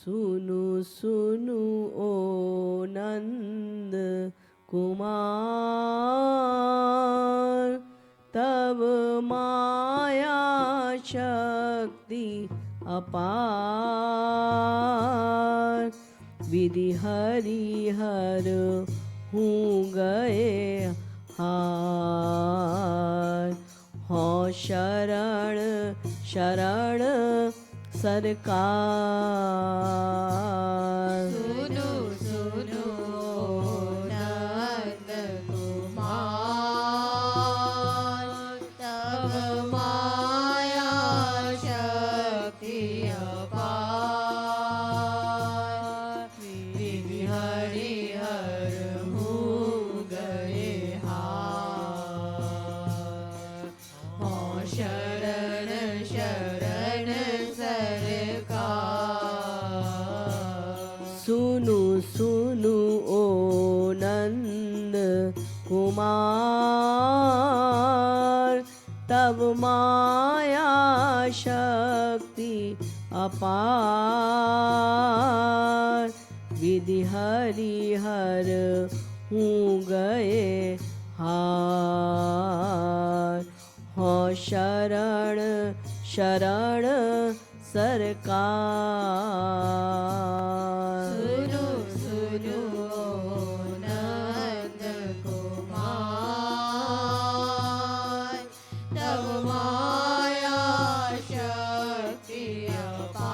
सुनु सुनु ओ नंद कुमार, तब माया शक्ति अपार। विधि हरिहर हूँ गए हार, हो शरण शरण सरकार। सुनो सुनो नंद कुमार, तब माया शक्ति अपार। विधि हरिहर हूँ गए हार, हो शरण शरण सरकार। सुनु सुनु ओ नंद कुमार, तब माया शक्ति अपार। विधि हरिहर हूँ गए हार, हो शरण शरण सरकार। सुनो सुनो नंद कुमार, तब माया शक्ति अपार।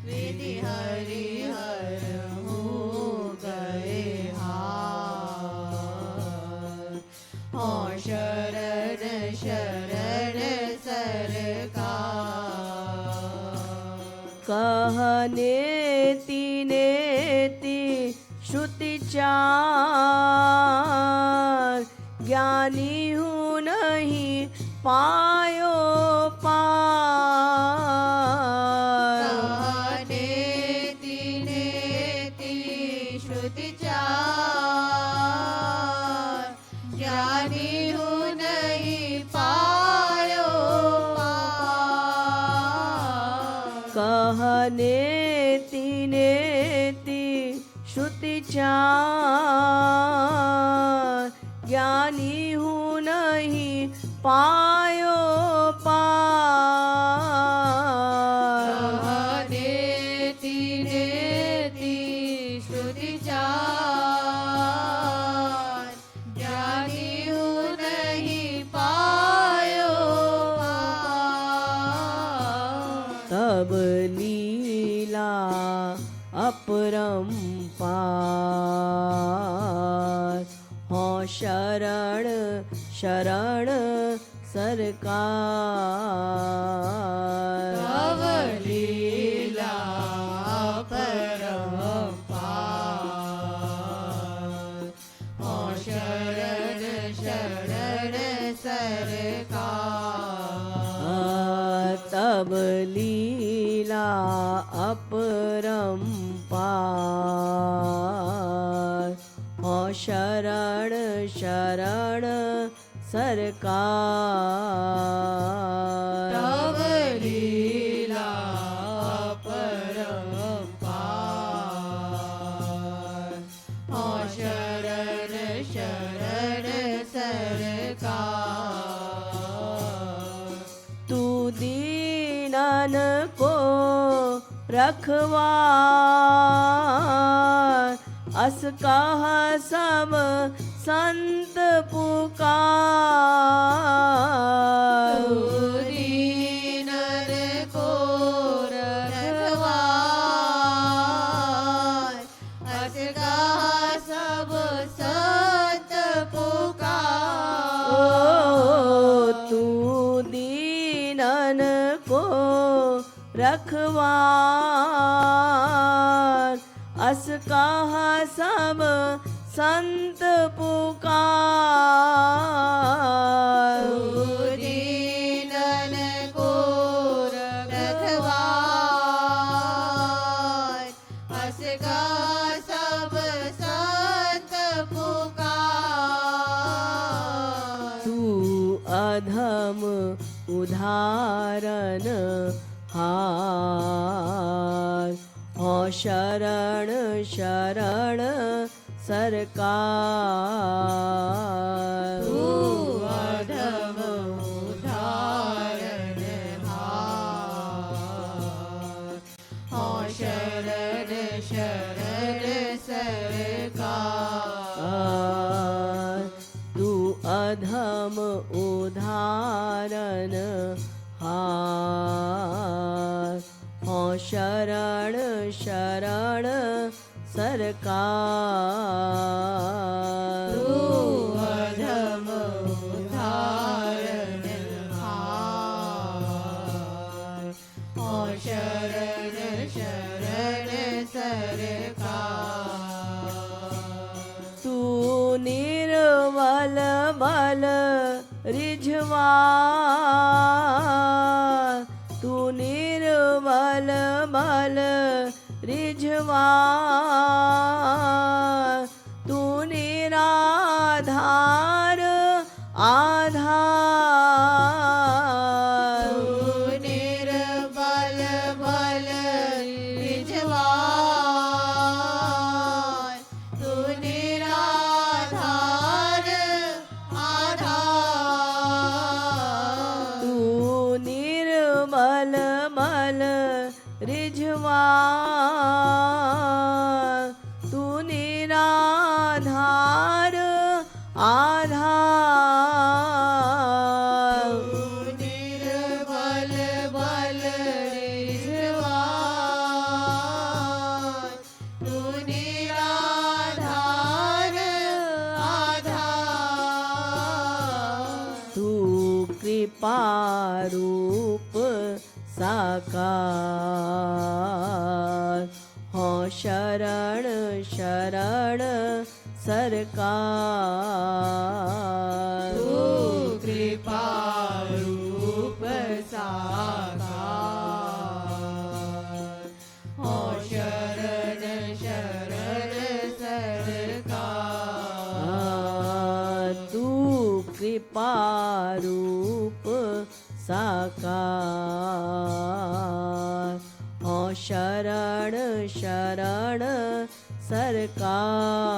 विधि हरिहर हूँ गए हार, हो शरण शरण सरकार। कहने नेति श्रुति चार, ज्ञानी हूँ नहीं पायो पार। नेति नेति श्रुति चार, ज्ञानी हूँ नहीं पायो पार। कहनेति नेति श्रुति चार, ज्ञानी हूँ नहीं पायो पार। नेति नेति श्रुति चार, ज्ञानी हूँ नहीं पायो पार। तब लीला अपरंपार, हो शरण शरण सरकार। तव लीला परंपार, हो शरण शरण सरकार। तब लीला अपरंपार, हो शरण शरण सरकार। तव लीला परंपार, हो शरण शरण सरकार। तू दीनन को रखवार, अस कह सब संत पुकार। दीनन को रखवार, अस कहा सब संत पुकार। ओ तू दीनन को रखवार, अस कह सब संत पुकार। दीनन को रखवार, अस कहा सब संत पुकार। तू अधम उदाहरण हार हो शरण शरण सरकार તું અધમ ઉદ્ધારણહાર. હો શરણ શરણ સરકાર. તું અધમ ઉદાહરણ હાર હો શરણ શરણ સરકાર તું અધમ ઉદ્ધારણહાર. હો શરણ શરણ સરકાર. તું નિર્મલ બલ રીઝવા તું નિર્મલ બલ રીઝવા તું નિરાધાર આધાર તું નિર્બલ બલ રીઝવાન. તું નિરાધાર આધાર. તું નિર્મલ મલ રીઝવા તું નિરાધાર આધાર તું નિર્બલ બલ રીઝવાન. તું નિરાધાર આધાર. તું કૃપારૂપ સાકાર હો શરણ શરણ સરકાર તું કૃપારૂપ સાકાર. હો શરણ શરણ સરકાર. તું કૃપારૂપ સાકાર હો શરણ શરણ સરકાર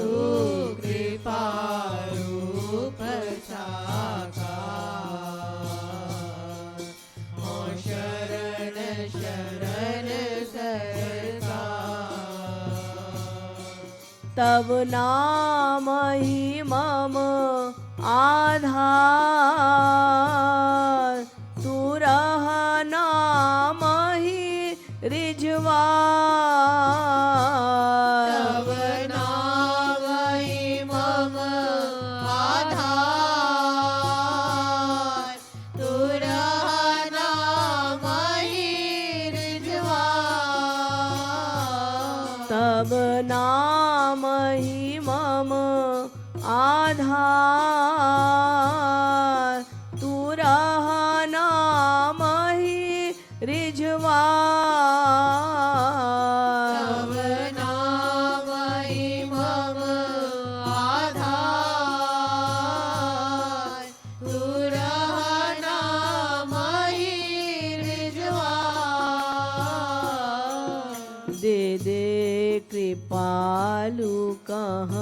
તું કૃપારૂપ સાકાર. હો શરણ શરણ સરકાર. તવ નામ હિ મમ આધાર તું રહ નામ હિ રીઝવા તવ નામ હિ મમ આધાર. તું રહ નામ હિ રીઝવાન. તબ નામ હિ મમ આધાર તું રહ નામ હિ રીઝવા તવ નામ હિ મમ આધાર. તું રહ નામ હિ રીઝવાન. दे दे कृपालु कह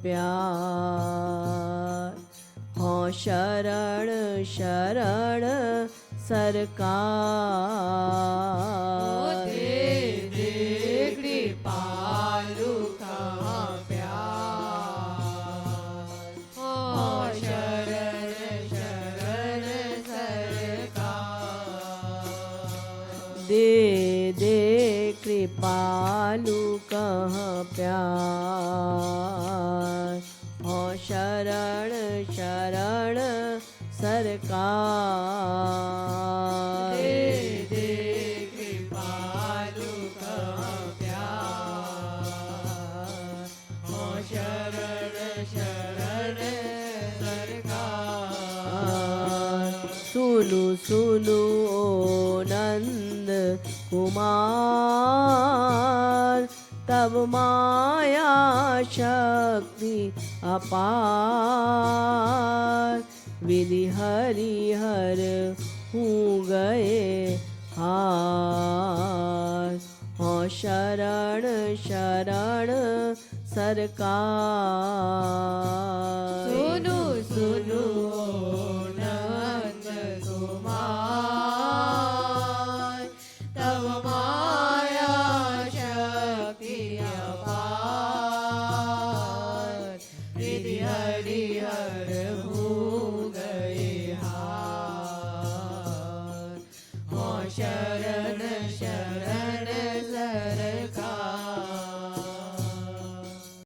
प्यार हो शरण शरण सरकार દે દે કૃપાલુ કા પ્યાર. હો શરણ શરણ સરકાર. दे दे कृपालु कह प्यार हो शरण शरण सरकार દે દે કૃપાલુ કા પ્યાર. હો શરણ શરણ સરકાર. सुनु सुनु ओ नंद कुमार तब माया शक्ति अपार विधि हरिहर હું ગયે હાથ. હો શરણ શરણ સરકાર